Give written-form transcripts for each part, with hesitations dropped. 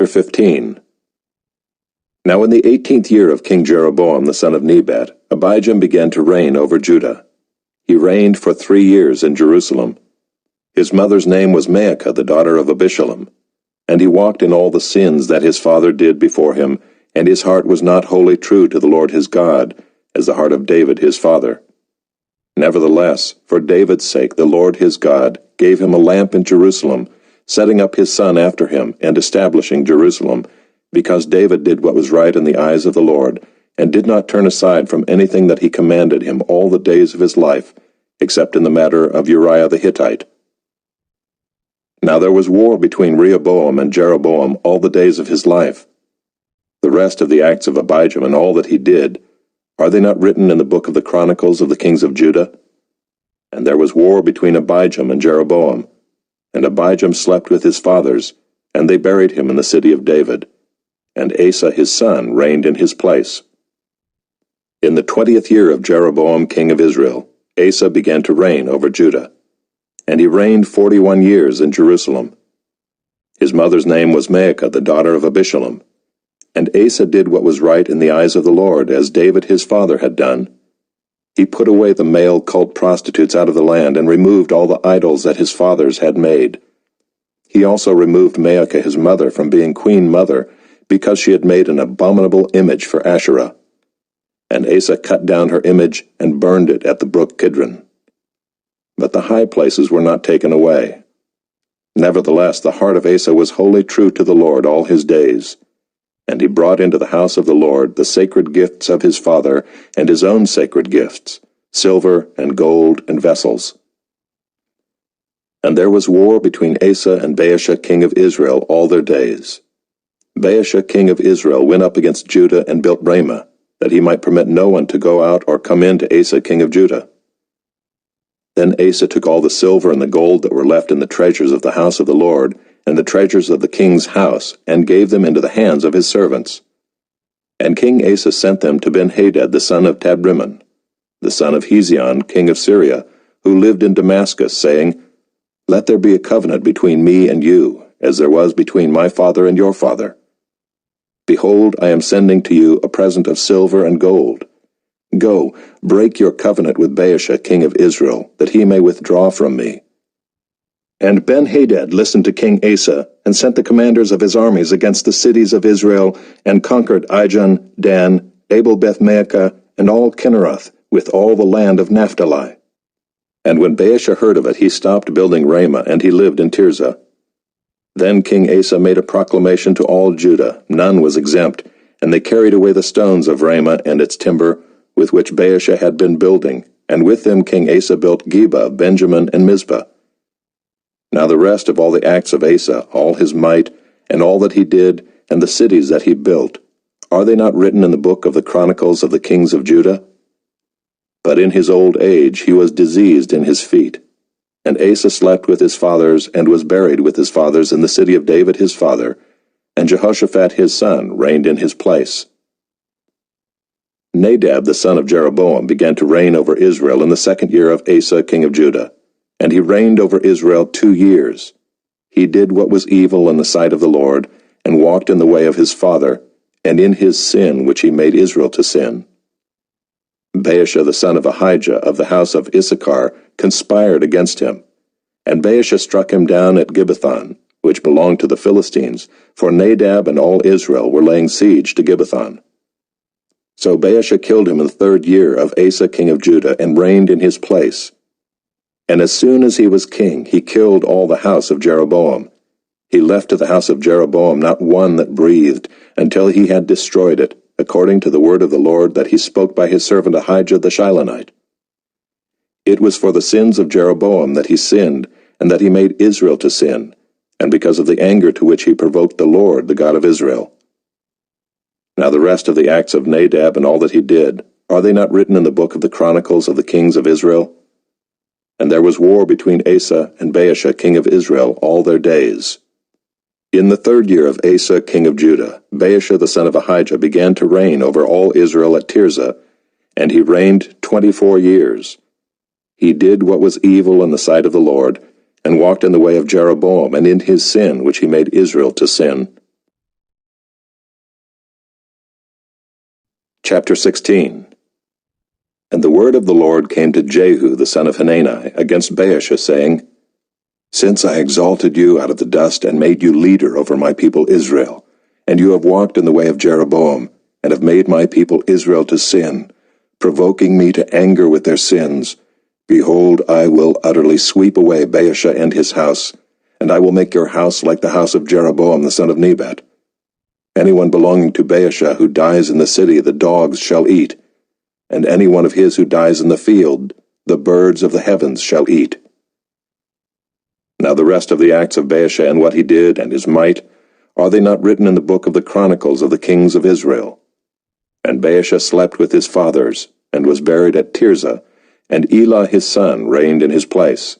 Chapter 15. Now in the 18th year of King Jeroboam the son of Nebat, Abijam began to reign over Judah. He reigned for 3 years in Jerusalem. His mother's name was Maacah the daughter of Abishalom. And he walked in all the sins that his father did before him, and his heart was not wholly true to the Lord his God, as the heart of David his father. Nevertheless, for David's sake the Lord his God gave him a lamp in Jerusalem, setting up his son after him, and establishing Jerusalem, because David did what was right in the eyes of the Lord, and did not turn aside from anything that he commanded him all the days of his life, except in the matter of Uriah the Hittite. Now there was war between Rehoboam and Jeroboam all the days of his life. The rest of the acts of Abijam and all that he did, are they not written in the book of the Chronicles of the kings of Judah? And there was war between Abijam and Jeroboam. And Abijam slept with his fathers, and they buried him in the city of David. And Asa his son reigned in his place. In the 20th year of Jeroboam king of Israel, Asa began to reign over Judah. And he reigned 41 years in Jerusalem. His mother's name was Maacah the daughter of Abishalom. And Asa did what was right in the eyes of the Lord, as David his father had done. He put away the male cult prostitutes out of the land, and removed all the idols that his fathers had made. He also removed Maacah his mother from being queen mother, because she had made an abominable image for Asherah. And Asa cut down her image, and burned it at the brook Kidron. But the high places were not taken away. Nevertheless, the heart of Asa was wholly true to the Lord all his days. And he brought into the house of the Lord the sacred gifts of his father, and his own sacred gifts, silver and gold and vessels. And there was war between Asa and Baasha king of Israel all their days. Baasha king of Israel went up against Judah and built Ramah, that he might permit no one to go out or come in to Asa king of Judah. Then Asa took all the silver and the gold that were left in the treasures of the house of the Lord, and the treasures of the king's house, and gave them into the hands of his servants. And King Asa sent them to Ben-Hadad the son of Tabrimon, the son of Hezion king of Syria, who lived in Damascus, saying, Let there be a covenant between me and you, as there was between my father and your father. Behold, I am sending to you a present of silver and gold. Go, break your covenant with Baasha king of Israel, that he may withdraw from me. And Ben-Hadad listened to King Asa, and sent the commanders of his armies against the cities of Israel, and conquered Ijon, Dan, Abel-Beth-Maacah, and all Kinneroth, with all the land of Naphtali. And when Baasha heard of it, he stopped building Ramah, and he lived in Tirzah. Then King Asa made a proclamation to all Judah, none was exempt, and they carried away the stones of Ramah and its timber, with which Baasha had been building, and with them King Asa built Geba, Benjamin, and Mizpah. Now the rest of all the acts of Asa, all his might, and all that he did, and the cities that he built, are they not written in the book of the Chronicles of the kings of Judah? But in his old age he was diseased in his feet. And Asa slept with his fathers, and was buried with his fathers in the city of David his father, and Jehoshaphat his son reigned in his place. Nadab the son of Jeroboam began to reign over Israel in the 2nd year of Asa king of Judah. And he reigned over Israel 2 years. He did what was evil in the sight of the Lord, and walked in the way of his father, and in his sin which he made Israel to sin. Baasha the son of Ahijah of the house of Issachar conspired against him. And Baasha struck him down at Gibbethon, which belonged to the Philistines, for Nadab and all Israel were laying siege to Gibbethon. So Baasha killed him in the 3rd year of Asa king of Judah, and reigned in his place. And as soon as he was king, he killed all the house of Jeroboam. He left to the house of Jeroboam not one that breathed, until he had destroyed it, according to the word of the Lord that he spoke by his servant Ahijah the Shilonite. It was for the sins of Jeroboam that he sinned, and that he made Israel to sin, and because of the anger to which he provoked the Lord, the God of Israel. Now the rest of the acts of Nadab and all that he did, are they not written in the book of the Chronicles of the kings of Israel? And there was war between Asa and Baasha king of Israel all their days. In the 3rd year of Asa king of Judah, Baasha the son of Ahijah began to reign over all Israel at Tirzah, and he reigned 24 years. He did what was evil in the sight of the Lord, and walked in the way of Jeroboam, and in his sin which he made Israel to sin. Chapter 16. And the word of the Lord came to Jehu the son of Hanani against Baasha, saying, Since I exalted you out of the dust and made you leader over my people Israel, and you have walked in the way of Jeroboam, and have made my people Israel to sin, provoking me to anger with their sins, behold, I will utterly sweep away Baasha and his house, and I will make your house like the house of Jeroboam the son of Nebat. Anyone belonging to Baasha who dies in the city the dogs shall eat, and any one of his who dies in the field the birds of the heavens shall eat. Now the rest of the acts of Baasha and what he did and his might, are they not written in the book of the chronicles of the kings of Israel? And Baasha slept with his fathers, and was buried at Tirzah, and Elah his son reigned in his place.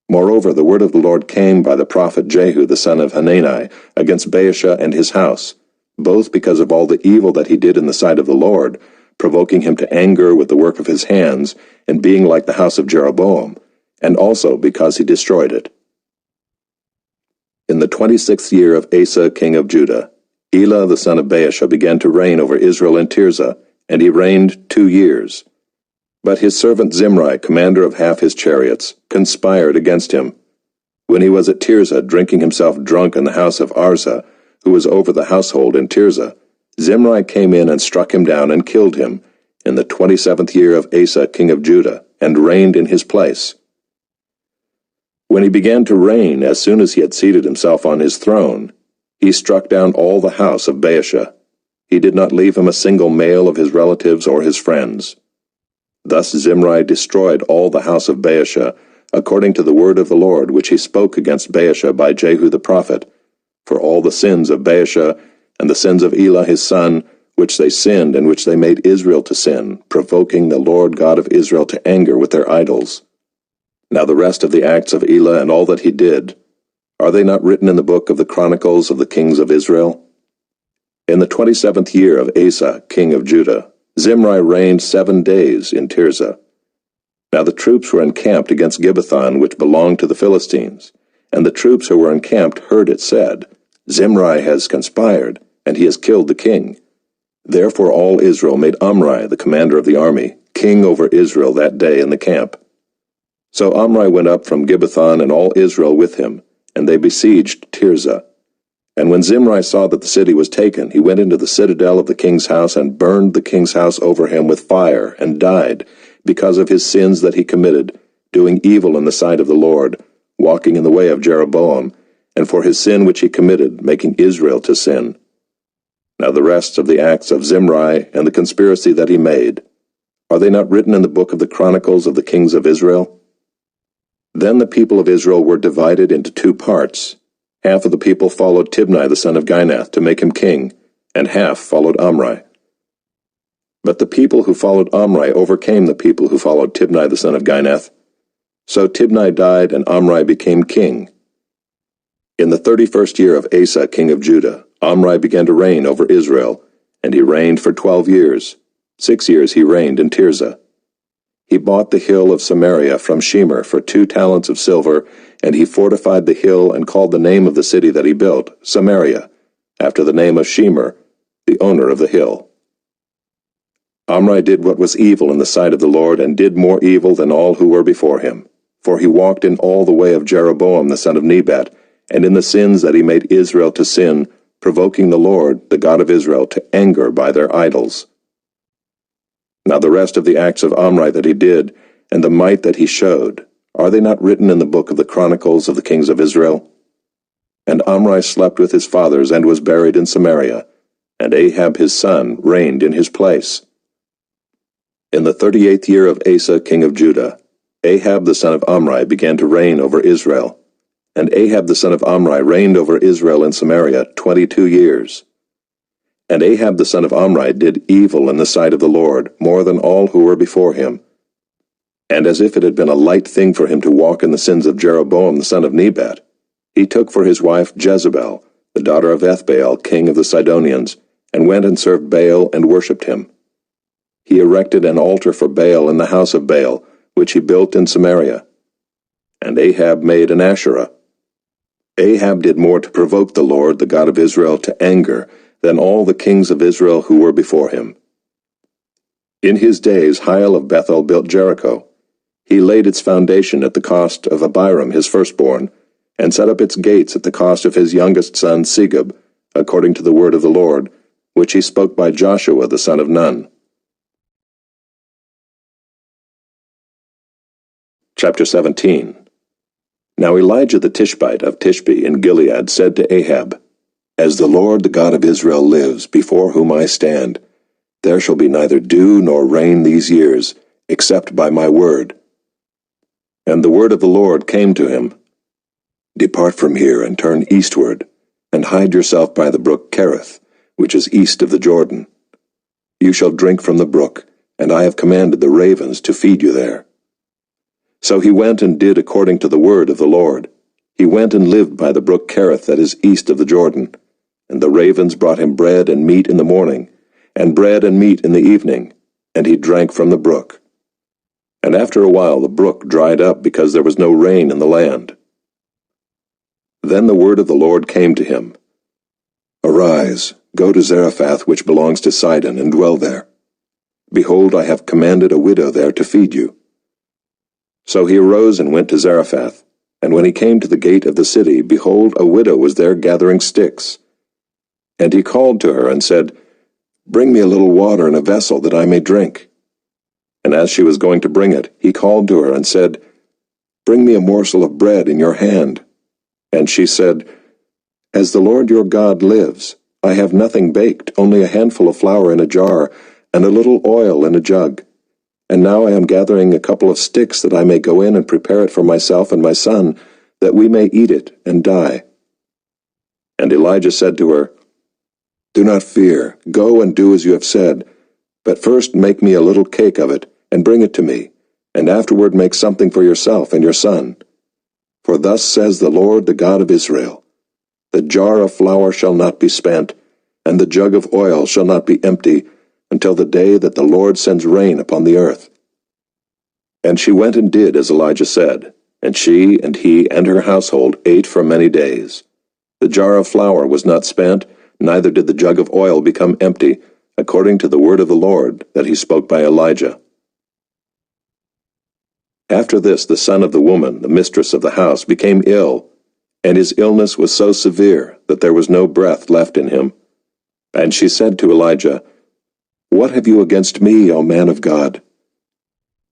Moreover, the word of the Lord came by the prophet Jehu the son of Hanani against Baasha and his house, both because of all the evil that he did in the sight of the Lord, provoking him to anger with the work of his hands, and being like the house of Jeroboam, and also because he destroyed it. In the 26th year of Asa king of Judah, Elah the son of Baasha began to reign over Israel in Tirzah, and he reigned 2 years. But his servant Zimri, commander of half his chariots, conspired against him. When he was at Tirzah, drinking himself drunk in the house of Arza, who was over the household in Tirzah, Zimri came in and struck him down and killed him, in the 27th year of Asa king of Judah, and reigned in his place. When he began to reign, as soon as he had seated himself on his throne, he struck down all the house of Baasha. He did not leave him a single male of his relatives or his friends. Thus Zimri destroyed all the house of Baasha, according to the word of the Lord which he spoke against Baasha by Jehu the prophet, for all the sins of Baasha and the sins of Elah his son, which they sinned and which they made Israel to sin, provoking the Lord God of Israel to anger with their idols. Now the rest of the acts of Elah and all that he did, are they not written in the book of the chronicles of the kings of Israel? In the 27th year of Asa king of Judah, Zimri reigned 7 days in Tirzah. Now the troops were encamped against Gibbethon, which belonged to the Philistines, and the troops who were encamped heard it said, Zimri has conspired, and he has killed the king. Therefore all Israel made Omri, the commander of the army, king over Israel that day in the camp. So Omri went up from Gibbethon and all Israel with him, and they besieged Tirzah. And when Zimri saw that the city was taken, he went into the citadel of the king's house and burned the king's house over him with fire, and died, because of his sins that he committed, doing evil in the sight of the Lord, walking in the way of Jeroboam, and for his sin which he committed, making Israel to sin. Now the rest of the acts of Zimri and the conspiracy that he made, are they not written in the book of the chronicles of the kings of Israel? Then the people of Israel were divided into 2 parts. Half of the people followed Tibni the son of Ginath to make him king, and half followed Omri. But the people who followed Omri overcame the people who followed Tibni the son of Ginath. So Tibni died, and Omri became king. In the 31st year of Asa king of Judah, Omri began to reign over Israel, and he reigned for 12 years. 6 years he reigned in Tirzah. He bought the hill of Samaria from Shemer for 2 talents of silver, and he fortified the hill and called the name of the city that he built, Samaria, after the name of Shemer, the owner of the hill. Omri did what was evil in the sight of the Lord, and did more evil than all who were before him. For he walked in all the way of Jeroboam the son of Nebat, and in the sins that he made Israel to sin, provoking the Lord, the God of Israel, to anger by their idols. Now the rest of the acts of Omri that he did, and the might that he showed, are they not written in the book of the chronicles of the kings of Israel? And Omri slept with his fathers, and was buried in Samaria, and Ahab his son reigned in his place. In the 38th year of Asa king of Judah, Ahab the son of Omri began to reign over Israel. And Ahab the son of Omri reigned over Israel in Samaria 22 years. And Ahab the son of Omri did evil in the sight of the Lord, more than all who were before him. And as if it had been a light thing for him to walk in the sins of Jeroboam the son of Nebat, he took for his wife Jezebel, the daughter of Ethbaal, king of the Sidonians, and went and served Baal and worshipped him. He erected an altar for Baal in the house of Baal, which he built in Samaria. And Ahab made an Asherah. Ahab did more to provoke the Lord, the God of Israel, to anger, than all the kings of Israel who were before him. In his days Hiel of Bethel built Jericho. He laid its foundation at the cost of Abiram his firstborn, and set up its gates at the cost of his youngest son Segub, according to the word of the Lord, which he spoke by Joshua the son of Nun. Chapter 17. Now Elijah the Tishbite of Tishbe in Gilead said to Ahab, As the Lord the God of Israel lives, before whom I stand, there shall be neither dew nor rain these years, except by my word. And the word of the Lord came to him, Depart from here and turn eastward, and hide yourself by the brook Kerith, which is east of the Jordan. You shall drink from the brook, and I have commanded the ravens to feed you there. So he went and did according to the word of the Lord. He went and lived by the brook Kerith that is east of the Jordan. And the ravens brought him bread and meat in the morning, and bread and meat in the evening, and he drank from the brook. And after a while the brook dried up because there was no rain in the land. Then the word of the Lord came to him, Arise, go to Zarephath which belongs to Sidon, and dwell there. Behold, I have commanded a widow there to feed you. So he arose and went to Zarephath, and when he came to the gate of the city, behold, a widow was there gathering sticks. And he called to her and said, Bring me a little water in a vessel that I may drink. And as she was going to bring it, he called to her and said, Bring me a morsel of bread in your hand. And she said, As the Lord your God lives, I have nothing baked, only a handful of flour in a jar, and a little oil in a jug. And now I am gathering a couple of sticks that I may go in and prepare it for myself and my son, that we may eat it and die. And Elijah said to her, Do not fear, go and do as you have said, but first make me a little cake of it, and bring it to me, and afterward make something for yourself and your son. For thus says the Lord, the God of Israel, The jar of flour shall not be spent, and the jug of oil shall not be empty, until the day that the Lord sends rain upon the earth. And she went and did as Elijah said, and she and he and her household ate for many days. The jar of flour was not spent, neither did the jug of oil become empty, according to the word of the Lord that he spoke by Elijah. After this the son of the woman, the mistress of the house, became ill, and his illness was so severe that there was no breath left in him. And she said to Elijah, What have you against me, O man of God?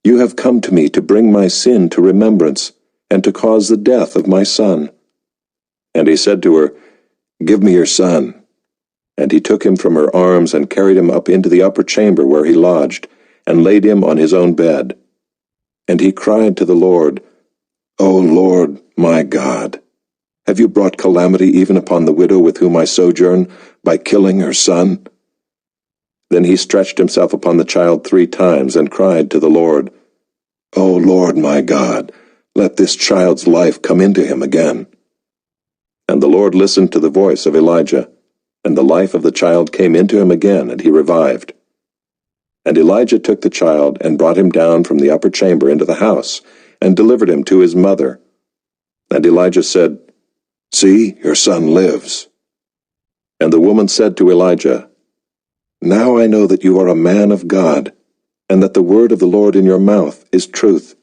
You have come to me to bring my sin to remembrance, and to cause the death of my son. And he said to her, Give me your son. And he took him from her arms and carried him up into the upper chamber where he lodged, and laid him on his own bed. And he cried to the Lord, O Lord, my God, have you brought calamity even upon the widow with whom I sojourn, by killing her son? Then he stretched himself upon the child 3 times, and cried to the Lord, O Lord, my God, let this child's life come into him again. And the Lord listened to the voice of Elijah, and the life of the child came into him again, and he revived. And Elijah took the child, and brought him down from the upper chamber into the house, and delivered him to his mother. And Elijah said, See, your son lives. And the woman said to Elijah, Now I know that you are a man of God, and that the word of the Lord in your mouth is truth.